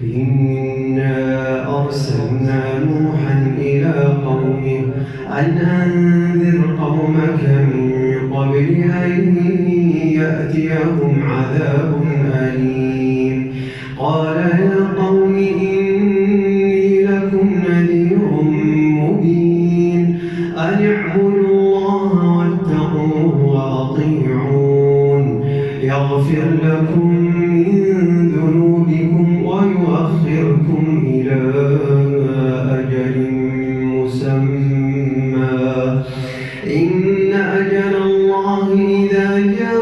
إنا أرسلنا نوحا إلى قومه أن أنذر قومك من قبل أن يأتيهم عذاب أليم. قال يا قوم إني لكم نذير مبين أن اعبدوا الله واتقوه وأطيعون يغفر لكم من ذنوبكم ويؤخركم إلى أجل مسمى إن أجل الله إذا جاء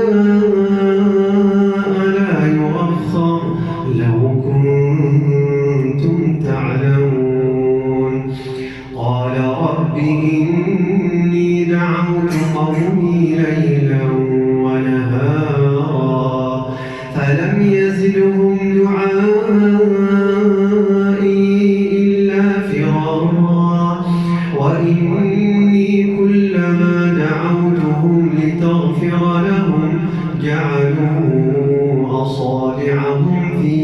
لا يؤخر لو كنتم تعلمون. قال رب إني دعوت قومي ليلا ونهارا فلم يزدهم دعائي إلا فرارا وإني كلما دعوتهم لتغفر لهم جعلوا أصابعهم في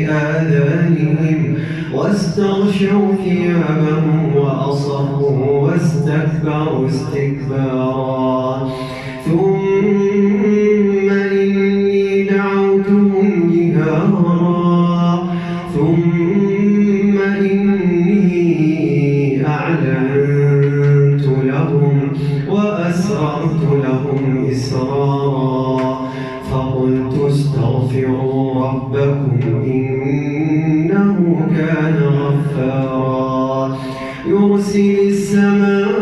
آذانهم واستغشوا ثيابهم وأصروا واستكبروا استكبارا ثم إني دعوتهم جهارا ثم إني أعلنت لهم وأسررت لهم إسرارا فقلت استغفروا ربكم إنه كان غفارا يرسل السماء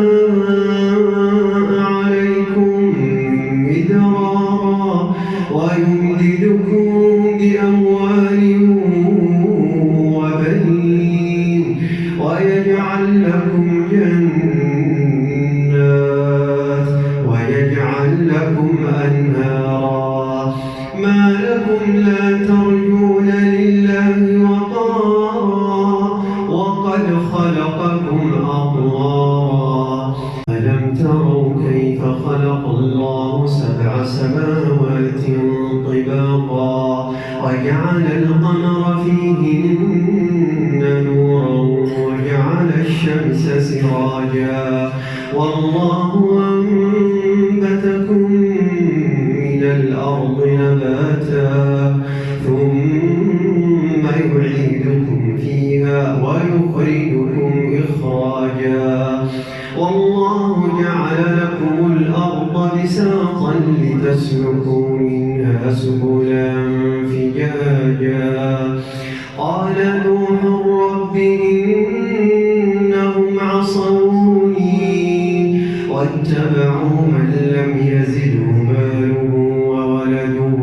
عليكم مدرارا ويمددكم بأموال وبنين ويجعل لكم جنات ويجعل لكم أنهارا ما لكم لا ترجون لله وقارا وقد خلقكم أطوارا ألم تروا كيف خلق الله 7 سماوات طباقا وجعل القمر فيهن نورا وجعل الشمس سراجا والله أنبتكم من الأرض نباتا ثم يعيدكم فيها ويخرجكم إخراجا والله جعل لكم الأرض بساطا لتسلكوا منها سبلا فجاجا قال نوح رب إنهم عصوني واتبعوا من لم يزده ماله وولده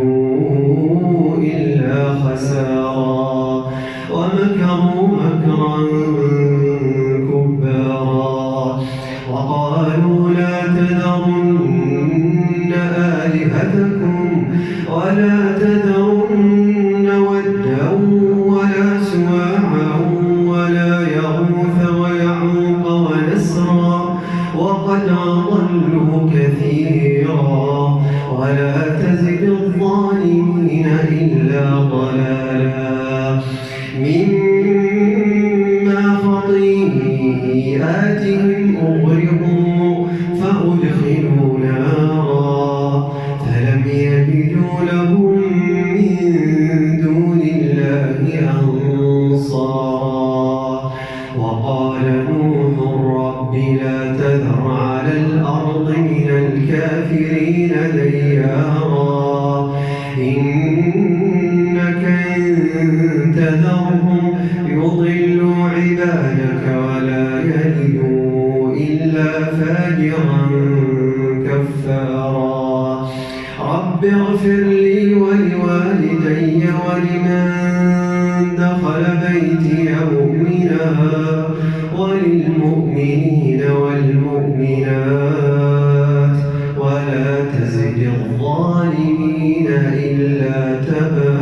إلا خسارا ومكروا مكرا كبارا وقالوا لا تذرن آلهتكم ولا تذرن ودا ولا سواعا ولا يغوث ويعوق ونسرا وقد أضلوا كثيرا ولا تزد الظالمين إلا ضلالا مما خطيئاتهم أغرقوا فأدخلوا نارا فلم يجدوا لهم من دون الله أنصارا وقال نوح رب لا تذر على الأرض من الكافرين ديارا إنك إن تذرهم يضلوا عبادك ولا يلدوا إلا فاجرا كفارا رب اغفر لي ولوالدي ولمن دخل بيتي مؤمنا وللمؤمنين والمؤمنات ولا تزد الظالمين إلا تبارا